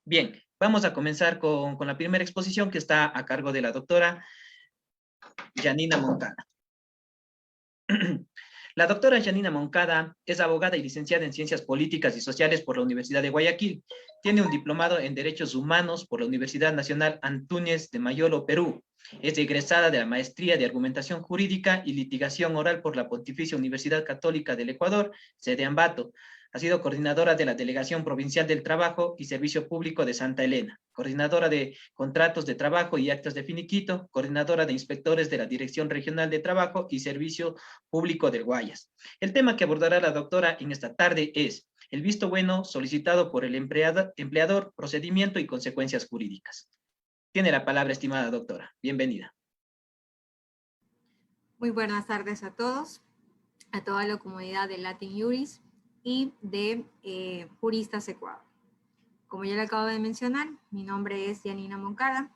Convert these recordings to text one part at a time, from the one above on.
Bien, vamos a comenzar con la primera exposición que está a cargo de la doctora Janina Moncada. La doctora Janina Moncada es abogada y licenciada en Ciencias Políticas y Sociales por la Universidad de Guayaquil. Tiene un diplomado en Derechos Humanos por la Universidad Nacional Antúnez de Mayolo, Perú. Es egresada de la Maestría de Argumentación Jurídica y Litigación Oral por la Pontificia Universidad Católica del Ecuador, sede Ambato. Ha sido coordinadora de la Delegación Provincial del Trabajo y Servicio Público de Santa Elena, coordinadora de contratos de trabajo y actas de finiquito, coordinadora de inspectores de la Dirección Regional de Trabajo y Servicio Público del Guayas. El tema que abordará la doctora en esta tarde es el visto bueno solicitado por el empleador, procedimiento y consecuencias jurídicas. Tiene la palabra, estimada doctora. Bienvenida. Muy buenas tardes a todos, a toda la comunidad de Latin Juris y de Juristas Ecuador. Como ya le acabo de mencionar, mi nombre es Janina Moncada.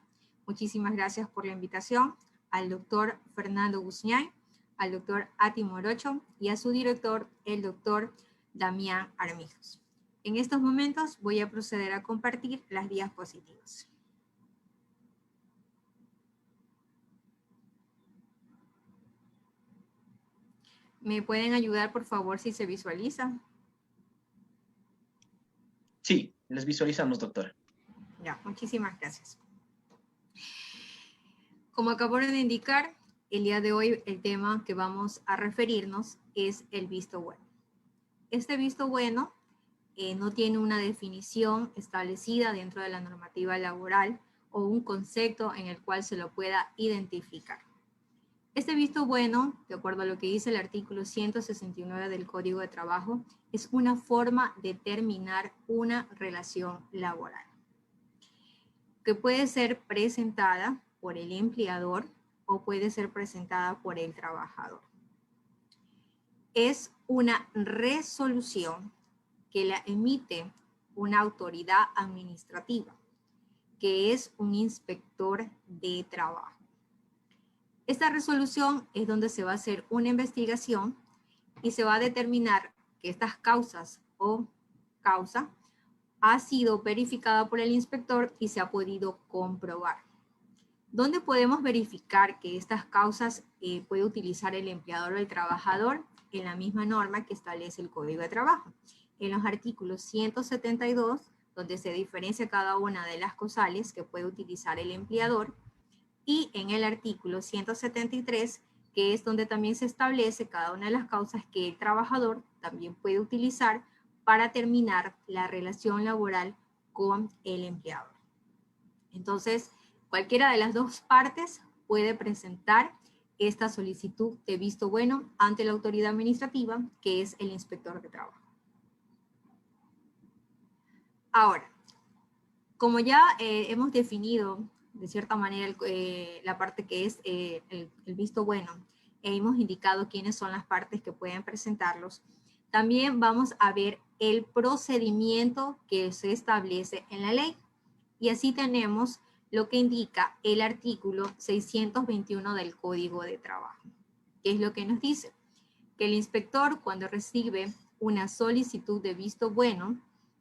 Muchísimas gracias por la invitación al doctor Fernando Guzñay, al doctor Ati Morocho y a su director, el doctor Damián Armijos. En estos momentos voy a proceder a compartir las diapositivas. ¿Me pueden ayudar, por favor, si se visualiza? Sí, les visualizamos, doctora. Ya, muchísimas gracias. Como acabo de indicar, el día de hoy el tema que vamos a referirnos es el visto bueno. Este visto bueno no tiene una definición establecida dentro de la normativa laboral o un concepto en el cual se lo pueda identificar. Este visto bueno, de acuerdo a lo que dice el artículo 169 del Código de Trabajo, es una forma de terminar una relación laboral, que puede ser presentada por el empleador o puede ser presentada por el trabajador. Es una resolución que la emite una autoridad administrativa, que es un inspector de trabajo. Esta resolución es donde se va a hacer una investigación y se va a determinar que estas causas o causa ha sido verificada por el inspector y se ha podido comprobar. ¿Dónde podemos verificar que estas causas puede utilizar el empleador o el trabajador? En la misma norma que establece el Código de Trabajo. En los artículos 172, donde se diferencia cada una de las causales que puede utilizar el empleador, y en el artículo 173, que es donde también se establece cada una de las causas que el trabajador también puede utilizar para terminar la relación laboral con el empleador. Entonces, cualquiera de las dos partes puede presentar esta solicitud de visto bueno ante la autoridad administrativa, que es el inspector de trabajo. Ahora, como ya hemos definido de cierta manera la parte que es el visto bueno, e hemos indicado quiénes son las partes que pueden presentarlos, también vamos a ver el procedimiento que se establece en la ley. Y así tenemos lo que indica el artículo 621 del Código de Trabajo. ¿Qué es lo que nos dice? Que el inspector, cuando recibe una solicitud de visto bueno,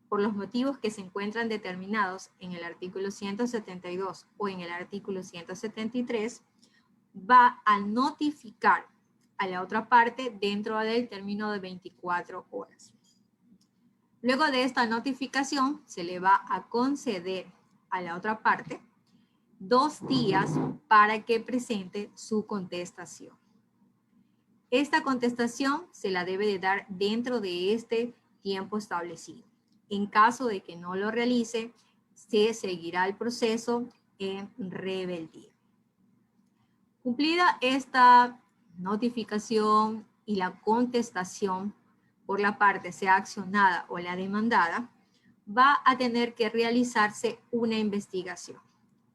por los motivos que se encuentran determinados en el artículo 172 o en el artículo 173, va a notificar a la otra parte dentro del término de 24 horas. Luego de esta notificación, se le va a conceder a la otra parte 2 días para que presente su contestación. Esta contestación se la debe de dar dentro de este tiempo establecido. En caso de que no lo realice, se seguirá el proceso en rebeldía. Cumplida esta notificación y la contestación por la parte sea accionada o la demandada, va a tener que realizarse una investigación.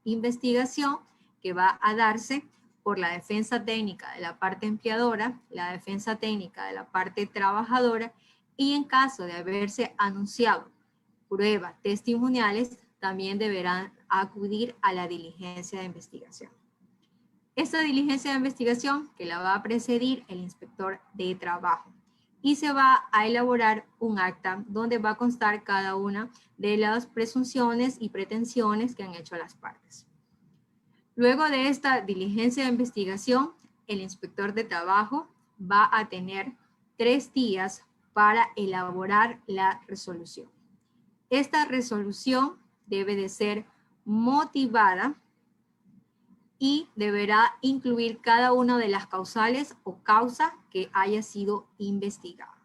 Investigación que va a darse por la defensa técnica de la parte empleadora, la defensa técnica de la parte trabajadora, y en caso de haberse anunciado pruebas testimoniales, también deberán acudir a la diligencia de investigación. Esta diligencia de investigación que la va a precedir el inspector de trabajo y se va a elaborar un acta donde va a constar cada una de las presunciones y pretensiones que han hecho las partes. Luego de esta diligencia de investigación, el inspector de trabajo va a tener 3 días para elaborar la resolución. Esta resolución debe de ser motivada y deberá incluir cada una de las causales o causa que haya sido investigada.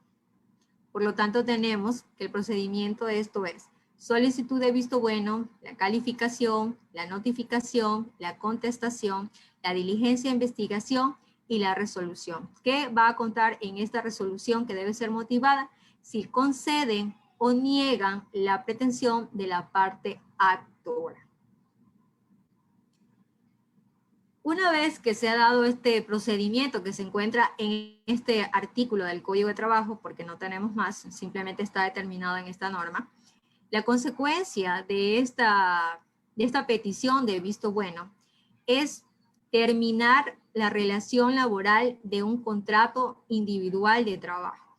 Por lo tanto, tenemos que el procedimiento de esto es solicitud de visto bueno, la calificación, la notificación, la contestación, la diligencia de investigación y la resolución. ¿Qué va a contar en esta resolución que debe ser motivada? Si conceden o niegan la pretensión de la parte actora. Una vez que se ha dado este procedimiento que se encuentra en este artículo del Código de Trabajo, porque no tenemos más, simplemente está determinado en esta norma, la consecuencia de esta petición de visto bueno es terminar la relación laboral de un contrato individual de trabajo.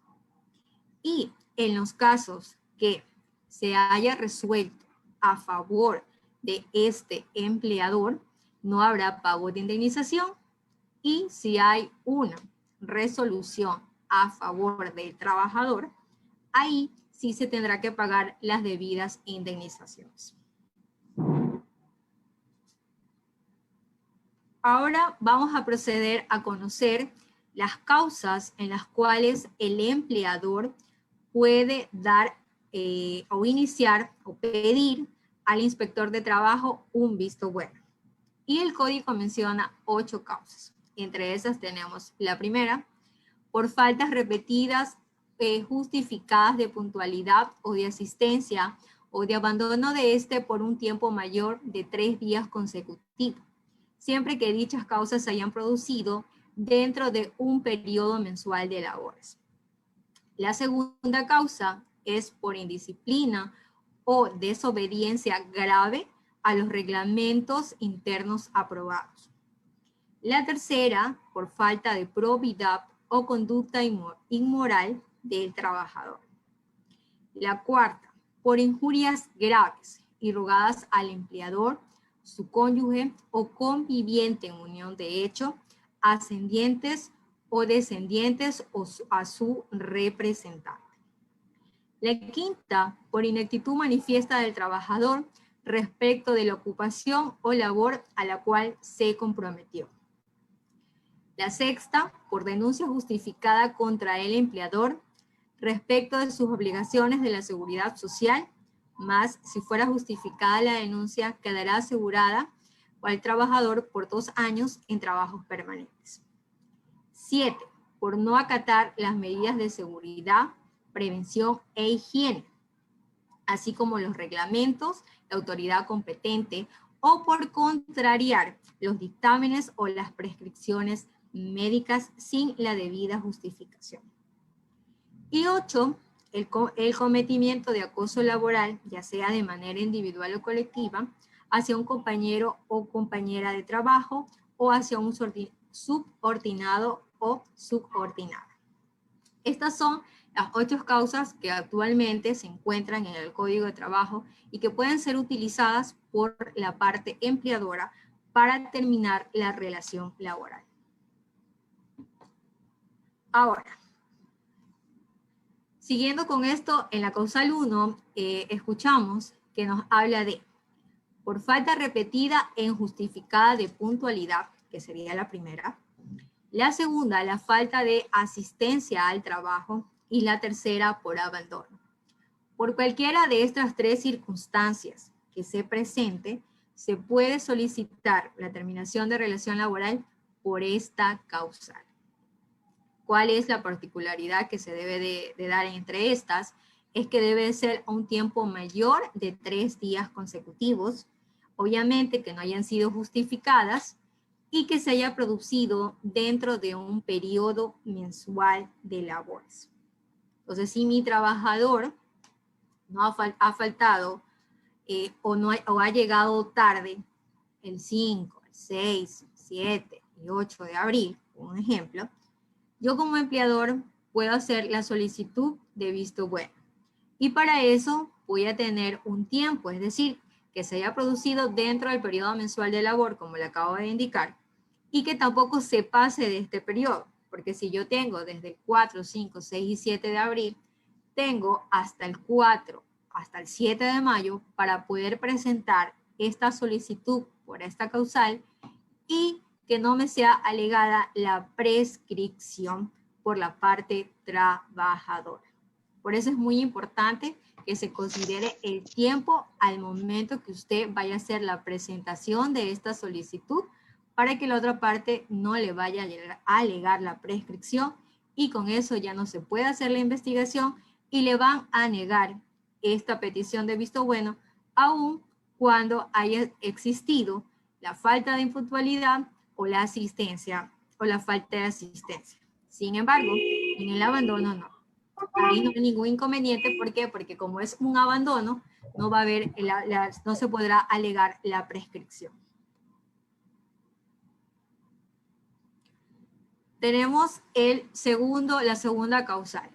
Y en los casos que se haya resuelto a favor de este empleador, no habrá pago de indemnización, y si hay una resolución a favor del trabajador, ahí sí se tendrá que pagar las debidas indemnizaciones. Ahora vamos a proceder a conocer las causas en las cuales el empleador puede dar o iniciar o pedir al inspector de trabajo un visto bueno. Y el código menciona 8 causas. Entre esas tenemos la primera, por faltas repetidas justificadas de puntualidad o de asistencia o de abandono de este por un tiempo mayor de 3 días consecutivos, siempre que dichas causas se hayan producido dentro de un periodo mensual de labores. La segunda causa es por indisciplina o desobediencia grave a los reglamentos internos aprobados. La tercera, por falta de probidad o conducta inmoral del trabajador. La cuarta, por injurias graves y rogadas al empleador, su cónyuge o conviviente en unión de hecho, ascendientes o descendientes o a su representante. La quinta, por ineptitud manifiesta del trabajador respecto de la ocupación o labor a la cual se comprometió. La sexta, por denuncia justificada contra el empleador respecto de sus obligaciones de la seguridad social, más si fuera justificada la denuncia, quedará asegurada al trabajador por 2 años en trabajos permanentes. 7, por no acatar las medidas de seguridad, prevención e higiene, así como los reglamentos, la autoridad competente, o por contrariar los dictámenes o las prescripciones médicas sin la debida justificación. Y 8, el cometimiento de acoso laboral, ya sea de manera individual o colectiva, hacia un compañero o compañera de trabajo o hacia un subordinado o subordinada. Estas son las 8 causas que actualmente se encuentran en el Código de Trabajo y que pueden ser utilizadas por la parte empleadora para terminar la relación laboral. Ahora, siguiendo con esto, en la causal 1 escuchamos que nos habla de por falta repetida e injustificada de puntualidad, que sería la primera. La segunda, la falta de asistencia al trabajo. Y la tercera, por abandono. Por cualquiera de estas 3 circunstancias que se presente, se puede solicitar la terminación de relación laboral por esta causal. ¿Cuál es la particularidad que se debe de dar entre estas? Es que debe ser un tiempo mayor de 3 días consecutivos, obviamente que no hayan sido justificadas y que se haya producido dentro de un periodo mensual de labores. Entonces, si mi trabajador no ha faltado o ha llegado tarde el 5, el 6, 7 y 8 de abril, por un ejemplo, yo como empleador puedo hacer la solicitud de visto bueno. Y para eso voy a tener un tiempo, es decir, que se haya producido dentro del periodo mensual de labor, como le acabo de indicar, y que tampoco se pase de este periodo, porque si yo tengo desde el 4, 5, 6 y 7 de abril, tengo hasta el 4, hasta el 7 de mayo para poder presentar esta solicitud por esta causal y que no me sea alegada la prescripción por la parte trabajadora. Por eso es muy importante que se considere el tiempo al momento que usted vaya a hacer la presentación de esta solicitud para que la otra parte no le vaya a alegar la prescripción y con eso ya no se puede hacer la investigación y le van a negar esta petición de visto bueno aun cuando haya existido la falta de impuntualidad o la asistencia o la falta de asistencia. Sin embargo, en el abandono no. Ahí no hay ningún inconveniente. ¿Por qué? Porque como es un abandono, no va a haber, no se podrá alegar la prescripción. Tenemos la segunda causal.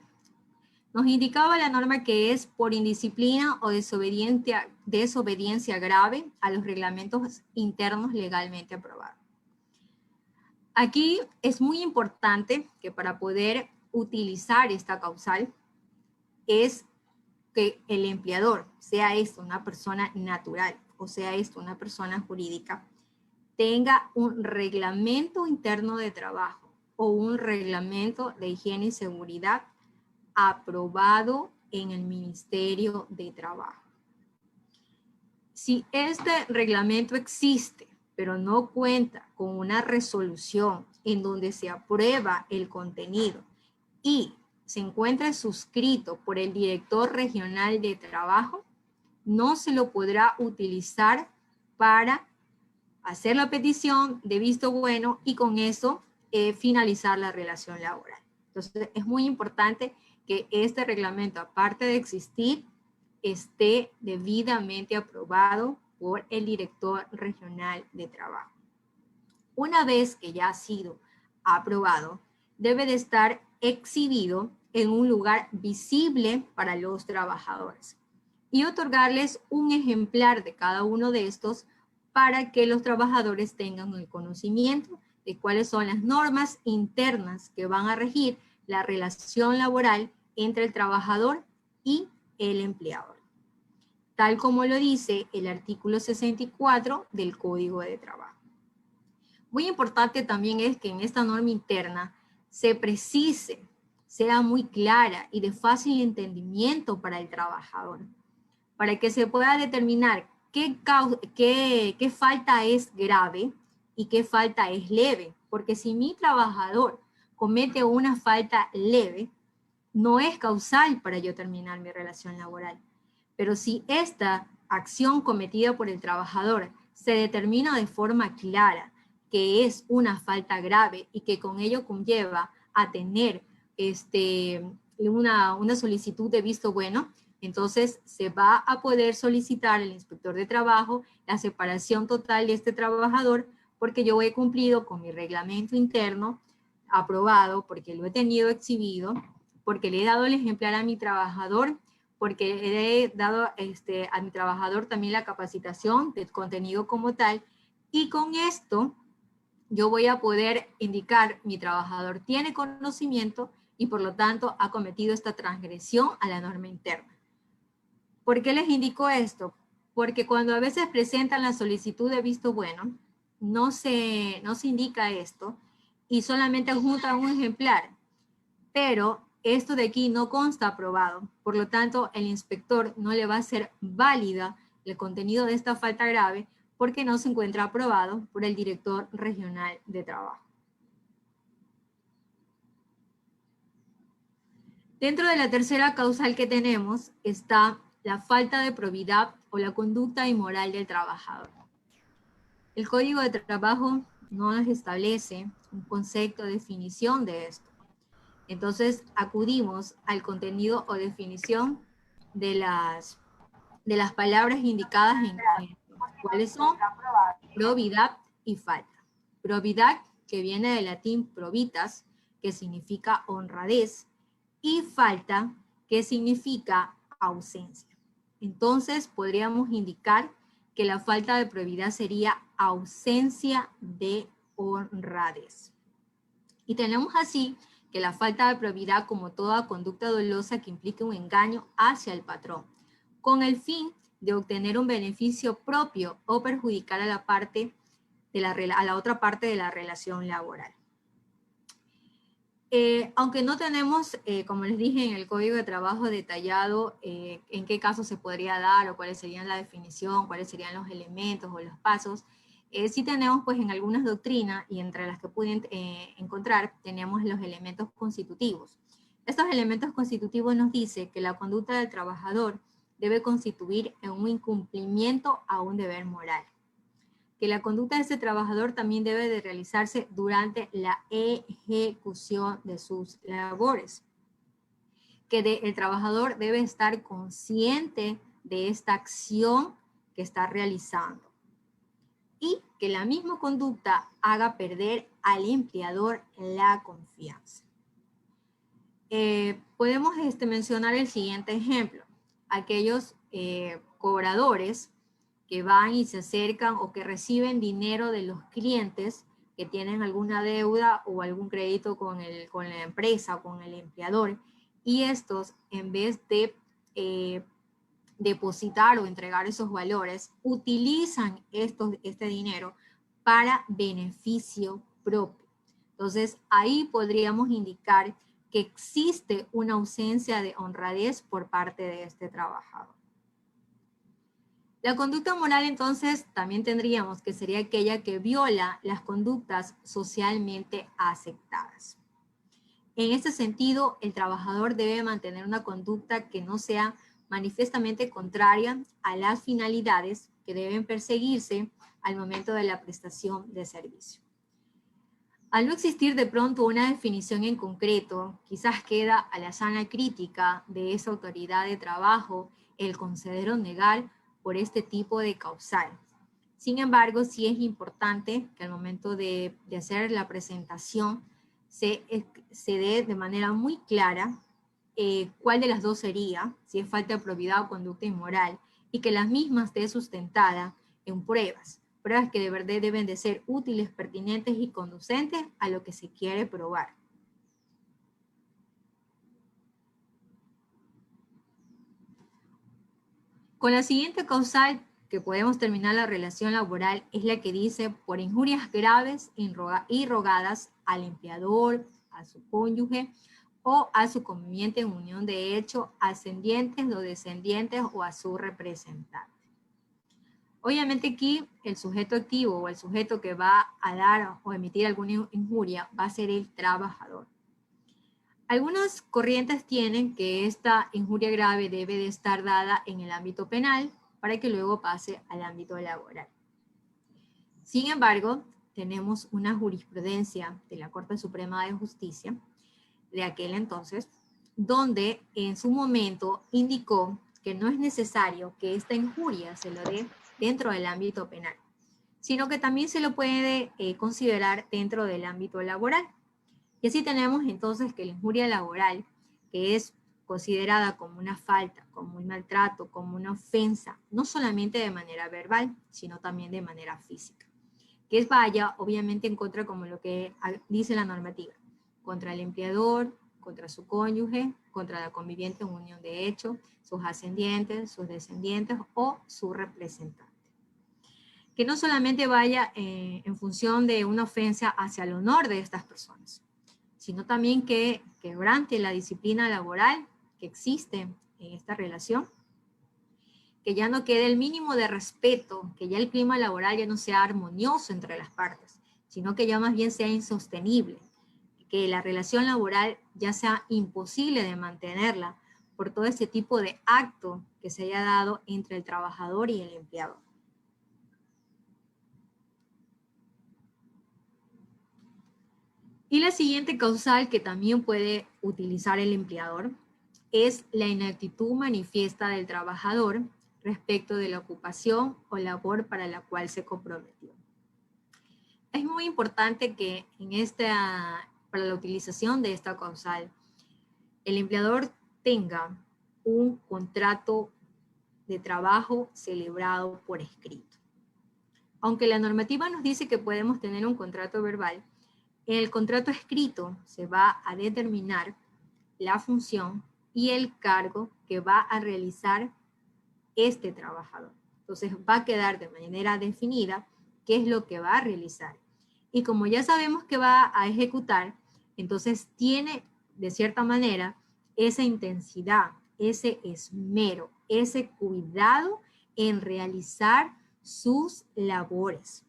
Nos indicaba la norma que es por indisciplina o desobediencia grave a los reglamentos internos legalmente aprobados. Aquí es muy importante que para poder utilizar esta causal es que el empleador, sea esto una persona natural o sea esto una persona jurídica, tenga un reglamento interno de trabajo o un reglamento de higiene y seguridad aprobado en el Ministerio de Trabajo. Si este reglamento existe, pero no cuenta con una resolución en donde se aprueba el contenido y se encuentra suscrito por el director regional de trabajo, no se lo podrá utilizar para hacer la petición de visto bueno y con eso finalizar la relación laboral. Entonces, es muy importante que este reglamento, aparte de existir, esté debidamente aprobado por el director regional de trabajo. Una vez que ya ha sido aprobado, debe de estar exhibido en un lugar visible para los trabajadores y otorgarles un ejemplar de cada uno de estos para que los trabajadores tengan el conocimiento de cuáles son las normas internas que van a regir la relación laboral entre el trabajador y el empleador, tal como lo dice el artículo 64 del Código de Trabajo. Muy importante también es que en esta norma interna se precise, sea muy clara y de fácil entendimiento para el trabajador, para que se pueda determinar qué falta es grave y qué falta es leve, porque si mi trabajador comete una falta leve, no es causal para yo terminar mi relación laboral. Pero si esta acción cometida por el trabajador se determina de forma clara que es una falta grave y que con ello conlleva a tener una solicitud de visto bueno, entonces se va a poder solicitar al inspector de trabajo la separación total de este trabajador porque yo he cumplido con mi reglamento interno aprobado, porque lo he tenido exhibido, porque le he dado el ejemplar a mi trabajador, porque le he dado a mi trabajador también la capacitación del contenido como tal, y con esto yo voy a poder indicar mi trabajador tiene conocimiento y por lo tanto ha cometido esta transgresión a la norma interna. ¿Por qué les indico esto? Porque cuando a veces presentan la solicitud de visto bueno, no se indica esto y solamente adjuntan un ejemplar, pero esto de aquí no consta aprobado, por lo tanto el inspector no le va a ser válida el contenido de esta falta grave porque no se encuentra aprobado por el director regional de trabajo. Dentro de la tercera causal que tenemos está la falta de probidad o la conducta inmoral del trabajador. El Código de Trabajo no nos establece un concepto de definición de esto. Entonces acudimos al contenido o definición de las palabras indicadas en cuáles son probidad y falta. Probidad, que viene del latín probitas, que significa honradez, y falta, que significa ausencia. Entonces podríamos indicar que la falta de probidad sería ausencia de honradez. Y tenemos así que la falta de probidad, como toda conducta dolosa que implique un engaño hacia el patrón, con el fin de obtener un beneficio propio o perjudicar a la otra parte de la relación laboral. Aunque no tenemos, como les dije, en el Código de Trabajo detallado en qué casos se podría dar o cuáles serían la definición, cuáles serían los elementos o los pasos, sí tenemos pues en algunas doctrinas, y entre las que pueden encontrar, tenemos los elementos constitutivos. Estos elementos constitutivos nos dicen que la conducta del trabajador debe constituir en un incumplimiento a un deber moral, que la conducta de ese trabajador también debe de realizarse durante la ejecución de sus labores, que el trabajador debe estar consciente de esta acción que está realizando, y que la misma conducta haga perder al empleador la confianza. Podemos mencionar el siguiente ejemplo. Aquellos cobradores que van y se acercan o que reciben dinero de los clientes que tienen alguna deuda o algún crédito con la empresa o con el empleador, y estos, en vez de depositar o entregar esos valores, utilizan este dinero para beneficio propio. Entonces, ahí podríamos indicar que existe una ausencia de honradez por parte de este trabajador. La conducta moral, entonces, también tendríamos que sería aquella que viola las conductas socialmente aceptadas. En este sentido, el trabajador debe mantener una conducta que no sea manifiestamente contraria a las finalidades que deben perseguirse al momento de la prestación de servicio. Al no existir de pronto una definición en concreto, quizás queda a la sana crítica de esa autoridad de trabajo el conceder o negar por este tipo de causal. Sin embargo, sí es importante que al momento de hacer la presentación se dé de manera muy clara cuál de las dos sería, si es falta de probidad o conducta inmoral, y que las mismas esté sustentada en pruebas que de verdad deben de ser útiles, pertinentes y conducentes a lo que se quiere probar. Con la siguiente causal que podemos terminar la relación laboral es la que dice por injurias graves y rogadas al empleador, a su cónyuge o a su conviviente en unión de hecho, ascendientes o descendientes o a su representante. Obviamente aquí el sujeto activo o el sujeto que va a dar o emitir alguna injuria va a ser el trabajador. Algunas corrientes tienen que esta injuria grave debe de estar dada en el ámbito penal para que luego pase al ámbito laboral. Sin embargo, tenemos una jurisprudencia de la Corte Suprema de Justicia de aquel entonces, donde en su momento indicó que no es necesario que esta injuria se lo dé dentro del ámbito penal, sino que también se lo puede considerar dentro del ámbito laboral. Y así tenemos entonces que la injuria laboral, que es considerada como una falta, como un maltrato, como una ofensa, no solamente de manera verbal, sino también de manera física, que vaya obviamente en contra, como lo que dice la normativa, contra el empleador, contra su cónyuge, contra la conviviente en unión de hecho, sus ascendientes, sus descendientes o su representante. Que no solamente vaya en función de una ofensa hacia el honor de estas personas, sino también que quebrante la disciplina laboral que existe en esta relación, que ya no quede el mínimo de respeto, que ya el clima laboral ya no sea armonioso entre las partes, sino que ya más bien sea insostenible, que la relación laboral ya sea imposible de mantenerla por todo este tipo de acto que se haya dado entre el trabajador y el empleador. Y la siguiente causal que también puede utilizar el empleador es la inactitud manifiesta del trabajador respecto de la ocupación o labor para la cual se comprometió. Es muy importante que para la utilización de esta causal, el empleador tenga un contrato de trabajo celebrado por escrito. Aunque la normativa nos dice que podemos tener un contrato verbal, en el contrato escrito se va a determinar la función y el cargo que va a realizar este trabajador. Entonces va a quedar de manera definida qué es lo que va a realizar. Y como ya sabemos que va a ejecutar, entonces tiene de cierta manera esa intensidad, ese esmero, ese cuidado en realizar sus labores.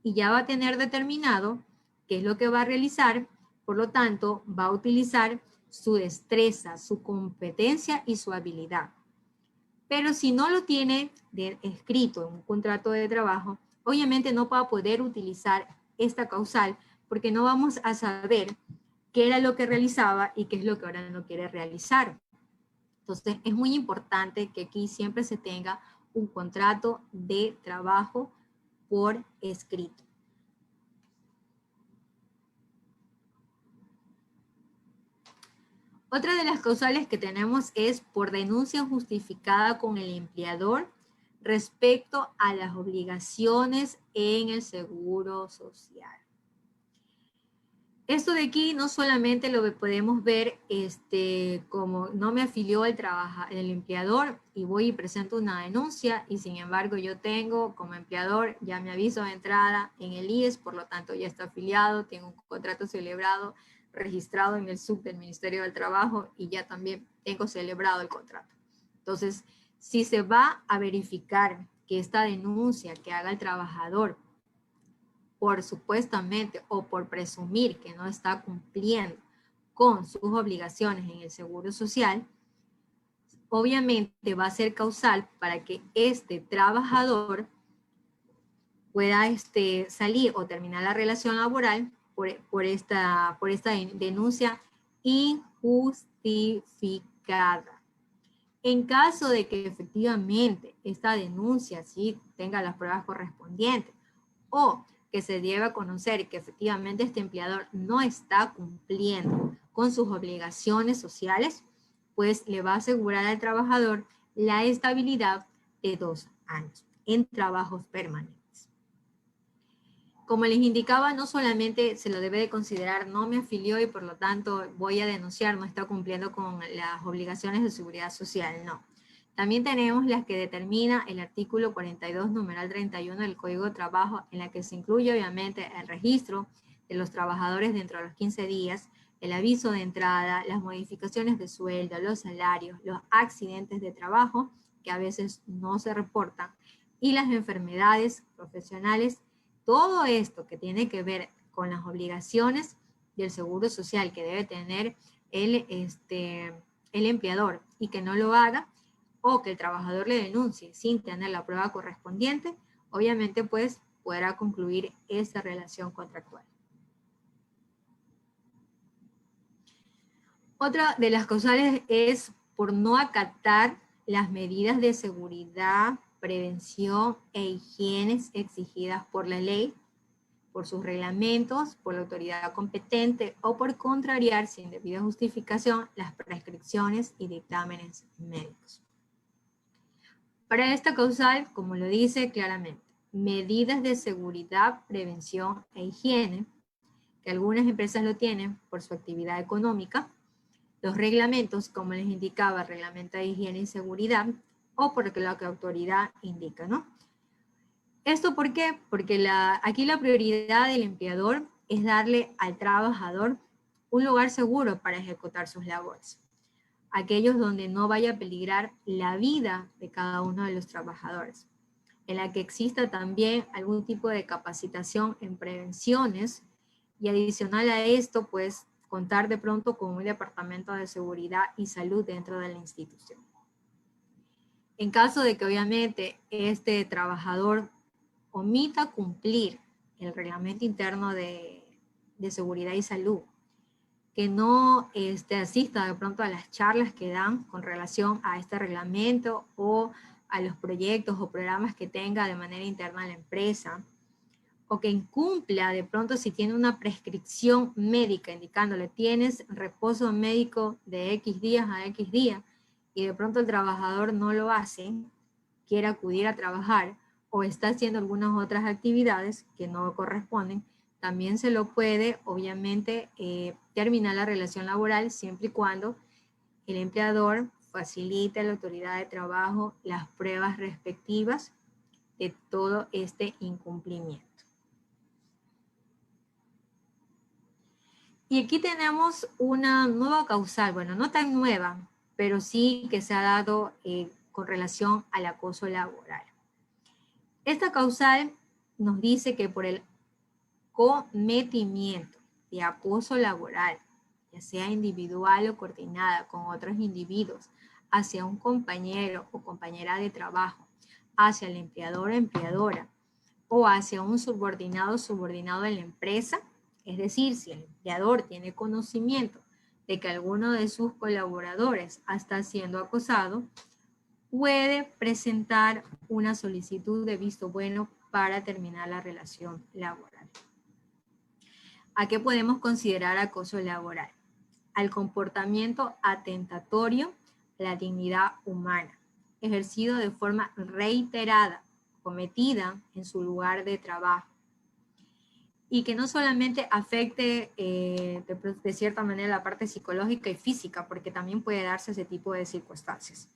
Y ya va a tener determinado qué es lo que va a realizar, por lo tanto va a utilizar su destreza, su competencia y su habilidad. Pero si no lo tiene escrito en un contrato de trabajo, obviamente no va a poder utilizar esta causal porque no vamos a saber qué era lo que realizaba y qué es lo que ahora no quiere realizar. Entonces es muy importante que aquí siempre se tenga un contrato de trabajo por escrito. Otra de las causales que tenemos es por denuncia justificada con el empleador respecto a las obligaciones en el seguro social. Esto de aquí no solamente lo podemos ver como no me afilió el empleador y voy y presento una denuncia y sin embargo yo tengo como empleador ya mi aviso de entrada en el IES, por lo tanto ya está afiliado, tengo un contrato celebrado, registrado en el SUB del Ministerio del Trabajo y ya también tengo celebrado el contrato. Entonces, si se va a verificar que esta denuncia que haga el trabajador por supuestamente o por presumir que no está cumpliendo con sus obligaciones en el Seguro Social, obviamente va a ser causal para que este trabajador pueda salir o terminar la relación laboral por esta denuncia injustificada. En caso de que efectivamente esta denuncia sí tenga las pruebas correspondientes o que se debe a conocer que efectivamente este empleador no está cumpliendo con sus obligaciones sociales, pues le va a asegurar al trabajador la estabilidad de 2 años en trabajos permanentes. Como les indicaba, no solamente se lo debe de considerar no me afilió y por lo tanto voy a denunciar, no está cumpliendo con las obligaciones de seguridad social, no. También tenemos las que determina el artículo 42, numeral 31 del Código de Trabajo, en la que se incluye obviamente el registro de los trabajadores dentro de los 15 días, el aviso de entrada, las modificaciones de sueldo, los salarios, los accidentes de trabajo, que a veces no se reportan, y las enfermedades profesionales. Todo esto que tiene que ver con las obligaciones del Seguro Social que debe tener el empleador y que no lo haga, o que el trabajador le denuncie sin tener la prueba correspondiente, obviamente pues podrá concluir esa relación contractual. Otra de las causales es por no acatar las medidas de seguridad, prevención e higiene exigidas por la ley, por sus reglamentos, por la autoridad competente o por contrariar sin debida justificación las prescripciones y dictámenes médicos. Para esta causal, como lo dice claramente, medidas de seguridad, prevención e higiene, que algunas empresas lo tienen por su actividad económica, los reglamentos, como les indicaba, reglamento de higiene y seguridad, o porque la autoridad indica, ¿no? ¿Esto por qué? Porque aquí la prioridad del empleador es darle al trabajador un lugar seguro para ejecutar sus labores. Aquellos donde no vaya a peligrar la vida de cada uno de los trabajadores, en la que exista también algún tipo de capacitación en prevenciones y adicional a esto, pues contar de pronto con un departamento de seguridad y salud dentro de la institución. En caso de que obviamente este trabajador omita cumplir el reglamento interno de seguridad y salud, que no asista de pronto a las charlas que dan con relación a este reglamento o a los proyectos o programas que tenga de manera interna la empresa, o que incumpla de pronto si tiene una prescripción médica indicándole tienes reposo médico de X días a X días y de pronto el trabajador no lo hace, quiere acudir a trabajar o está haciendo algunas otras actividades que no corresponden, también se lo puede, obviamente, terminar la relación laboral siempre y cuando el empleador facilite a la autoridad de trabajo las pruebas respectivas de todo este incumplimiento. Y aquí tenemos una nueva causal, bueno, no tan nueva, pero sí que se ha dado con relación al acoso laboral. Esta causal nos dice que por el cometimiento de acoso laboral, ya sea individual o coordinada con otros individuos, hacia un compañero o compañera de trabajo, hacia el empleador o empleadora, o hacia un subordinado o subordinado de la empresa, es decir, si el empleador tiene conocimiento de que alguno de sus colaboradores está siendo acosado, puede presentar una solicitud de visto bueno para terminar la relación laboral. ¿A qué podemos considerar acoso laboral? Al comportamiento atentatorio a la dignidad humana, ejercido de forma reiterada, cometida en su lugar de trabajo, y que no solamente afecte de cierta manera la parte psicológica y física, porque también puede darse ese tipo de circunstancias.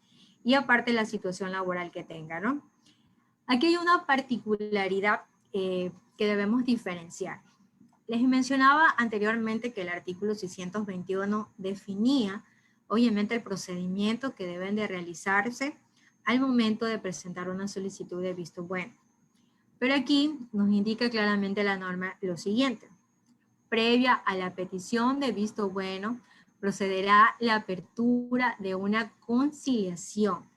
Y aparte la situación laboral que tenga, ¿no? Aquí hay una particularidad que debemos diferenciar. Les mencionaba anteriormente que el artículo 621 definía, obviamente, el procedimiento que deben de realizarse al momento de presentar una solicitud de visto bueno. Pero aquí nos indica claramente la norma lo siguiente. Previa a la petición de visto bueno, procederá la apertura de una conciliación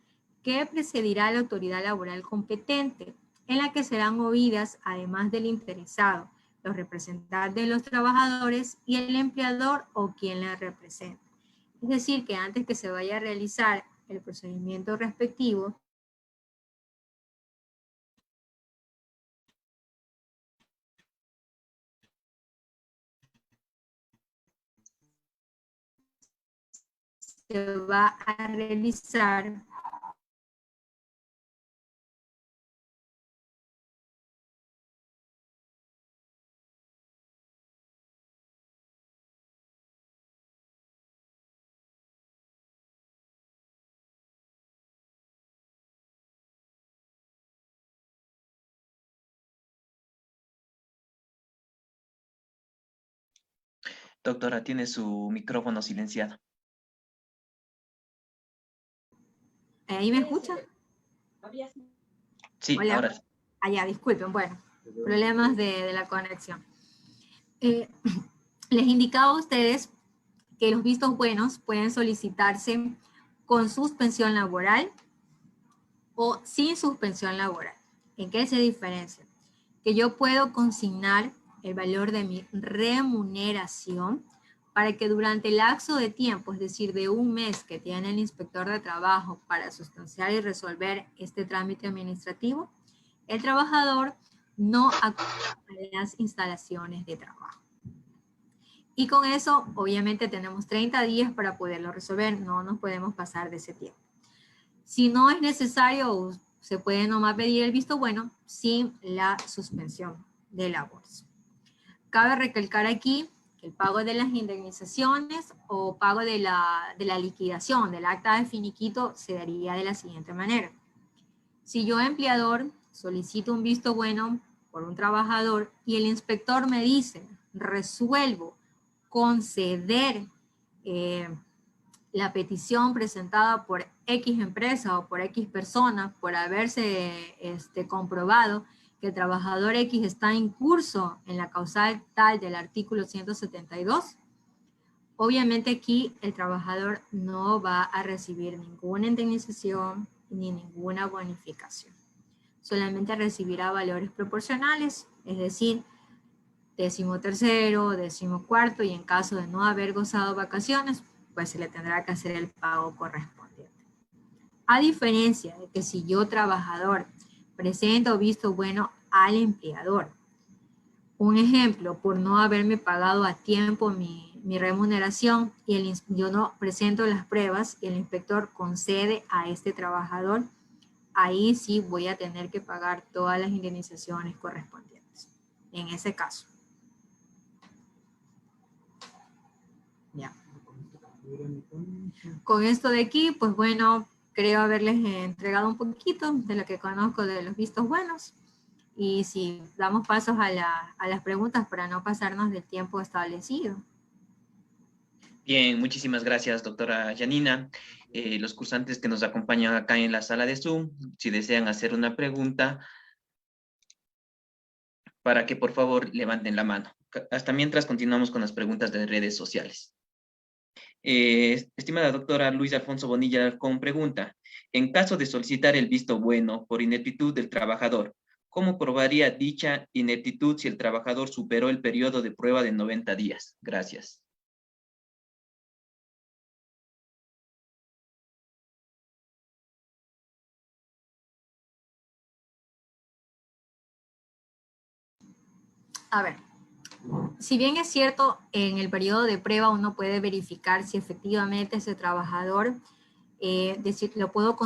que precedirá a la autoridad laboral competente, en la que serán oídas, además del interesado, los representantes de los trabajadores y el empleador o quien la representa. Es decir, que antes que se vaya a realizar el procedimiento respectivo, se va a realizar Doctora, tiene su micrófono silenciado. ¿Ahí me escucha? Sí, Hola. ahora sí. Allá, disculpen, bueno, problemas de la conexión. Les indicaba a ustedes que los vistos buenos pueden solicitarse con suspensión laboral o sin suspensión laboral. ¿En qué se diferencia? Que yo puedo consignar el valor de mi remuneración para que durante el lapso de tiempo, es decir, de un mes que tiene el inspector de trabajo para sustanciar y resolver este trámite administrativo, el trabajador no acuda a las instalaciones de trabajo. Y con eso, obviamente, tenemos 30 días para poderlo resolver, no nos podemos pasar de ese tiempo. Si no es necesario, se puede nomás pedir el visto bueno sin la suspensión de labores. Cabe recalcar aquí que el pago de las indemnizaciones o pago de la liquidación del acta de finiquito se daría de la siguiente manera. Si yo, empleador, solicito un visto bueno por un trabajador y el inspector me dice, resuelvo conceder la petición presentada por X empresa o por X persona por haberse comprobado que el trabajador X está en curso en la causal tal del artículo 172, obviamente aquí el trabajador no va a recibir ninguna indemnización ni ninguna bonificación. Solamente recibirá valores proporcionales, es decir, 13º, 14º, y en caso de no haber gozado vacaciones, pues se le tendrá que hacer el pago correspondiente. A diferencia de que si yo, trabajador, presento visto bueno al empleador Un ejemplo, por no haberme pagado a tiempo mi remuneración y yo no presento las pruebas y el inspector concede a este trabajador, ahí sí voy a tener que pagar todas las indemnizaciones correspondientes. En ese caso. Ya. Con esto de aquí, pues bueno, creo haberles entregado un poquito de lo que conozco de los vistos buenos. Y si damos pasos a las preguntas para no pasarnos del tiempo establecido. Bien, muchísimas gracias, doctora Janina. Los cursantes que nos acompañan acá en la sala de Zoom, si desean hacer una pregunta, para que por favor levanten la mano. Hasta mientras continuamos con las preguntas de redes sociales. Estimada doctora Luis Alfonso Bonilla, con pregunta. En caso de solicitar el visto bueno por ineptitud del trabajador, ¿cómo probaría dicha ineptitud si el trabajador superó el periodo de prueba de 90 días? Gracias. A ver, si bien es cierto, en el periodo de prueba uno puede verificar si efectivamente ese trabajador lo puedo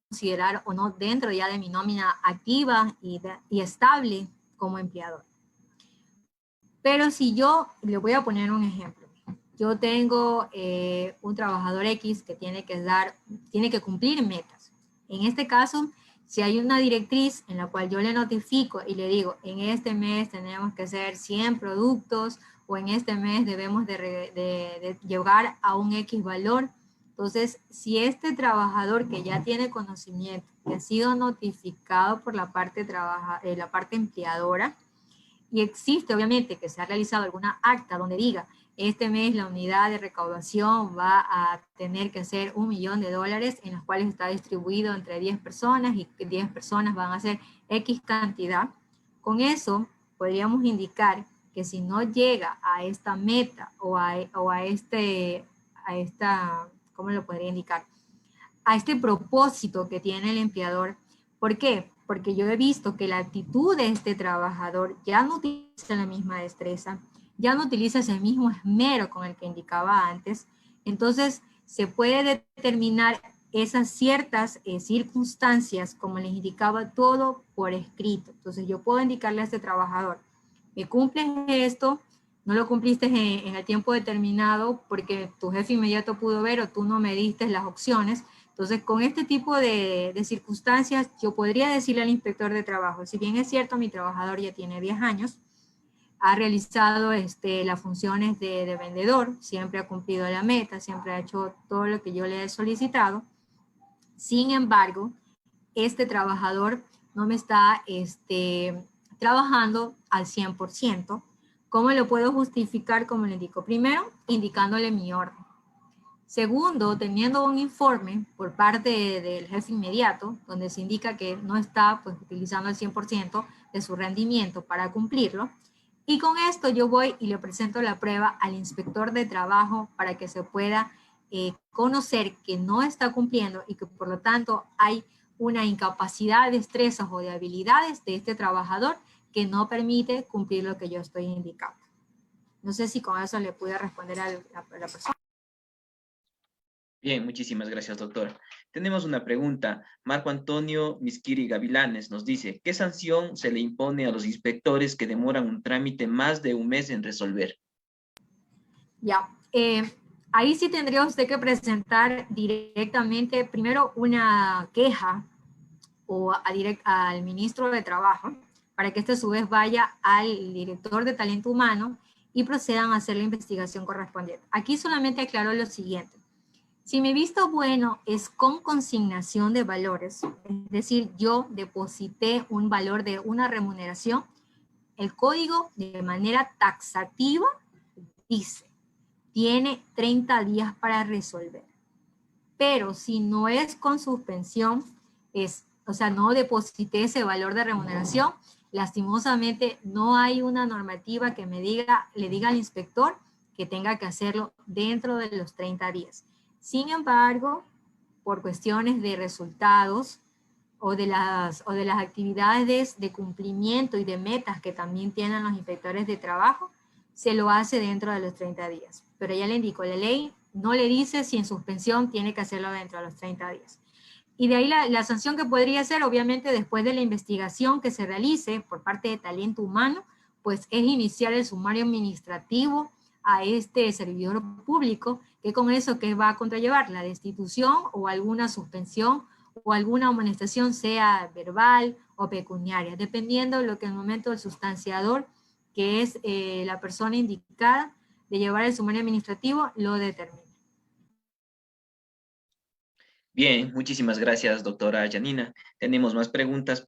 considerar o no dentro ya de mi nómina activa y estable como empleador. Pero si yo, le voy a poner un ejemplo, yo tengo un trabajador X que tiene que cumplir metas. En este caso, si hay una directriz en la cual yo le notifico y le digo, en este mes tenemos que hacer 100 productos o en este mes debemos de llegar a un X valor. Entonces, si este trabajador que ya tiene conocimiento, que ha sido notificado por la parte empleadora, y existe obviamente que se ha realizado alguna acta donde diga, este mes la unidad de recaudación va a tener que hacer $1 millón, en los cuales está distribuido entre 10 personas y 10 personas van a hacer X cantidad. Con eso podríamos indicar que si no llega a esta meta ¿cómo lo podría indicar? A este propósito que tiene el empleador. ¿Por qué? Porque yo he visto que la actitud de este trabajador ya no utiliza la misma destreza, ya no utiliza ese mismo esmero con el que indicaba antes. Entonces, se puede determinar esas ciertas circunstancias, como les indicaba, todo por escrito. Entonces, yo puedo indicarle a este trabajador, me cumples esto, no lo cumpliste en el tiempo determinado porque tu jefe inmediato pudo ver o tú no me diste las opciones. Entonces, con este tipo de circunstancias, yo podría decirle al inspector de trabajo, si bien es cierto, mi trabajador ya tiene 10 años, ha realizado las funciones de vendedor, siempre ha cumplido la meta, siempre ha hecho todo lo que yo le he solicitado. Sin embargo, este trabajador no me está trabajando al 100%. ¿Cómo lo puedo justificar? Como le indico, primero, indicándole mi orden. Segundo, teniendo un informe por parte del jefe inmediato, donde se indica que no está pues, utilizando el 100% de su rendimiento para cumplirlo. Y con esto yo voy y le presento la prueba al inspector de trabajo para que se pueda conocer que no está cumpliendo y que por lo tanto hay una incapacidad de destrezas o de habilidades de este trabajador que no permite cumplir lo que yo estoy indicando. No sé si con eso le pude responder a la persona. Bien, muchísimas gracias, doctora. Tenemos una pregunta. Marco Antonio Misquiri Gavilanes nos dice, ¿qué sanción se le impone a los inspectores que demoran un trámite más de un mes en resolver? Ya, ahí sí tendría usted que presentar directamente, primero, una queja al ministro de Trabajo, para que este a su vez vaya al director de talento humano y procedan a hacer la investigación correspondiente. Aquí solamente aclaro lo siguiente. Si mi visto bueno es con consignación de valores, es decir, yo deposité un valor de una remuneración, el código de manera taxativa dice, tiene 30 días para resolver. Pero si no es con suspensión, o sea, no deposité ese valor de remuneración, lastimosamente no hay una normativa que le diga al inspector que tenga que hacerlo dentro de los 30 días. Sin embargo, por cuestiones de resultados, o de las actividades de cumplimiento y de metas que también tienen los inspectores de trabajo, se lo hace dentro de los 30 días. Pero ya le indico, la ley no le dice si en suspensión tiene que hacerlo dentro de los 30 días. Y de ahí la sanción que podría ser, obviamente, después de la investigación que se realice por parte de talento humano, pues es iniciar el sumario administrativo a este servidor público, que con eso que va a contrallevar la destitución o alguna suspensión o alguna amonestación, sea verbal o pecuniaria, dependiendo de lo que en el momento el sustanciador, que es la persona indicada de llevar el sumario administrativo, lo determine. Bien, muchísimas gracias, doctora Janina. Tenemos más preguntas,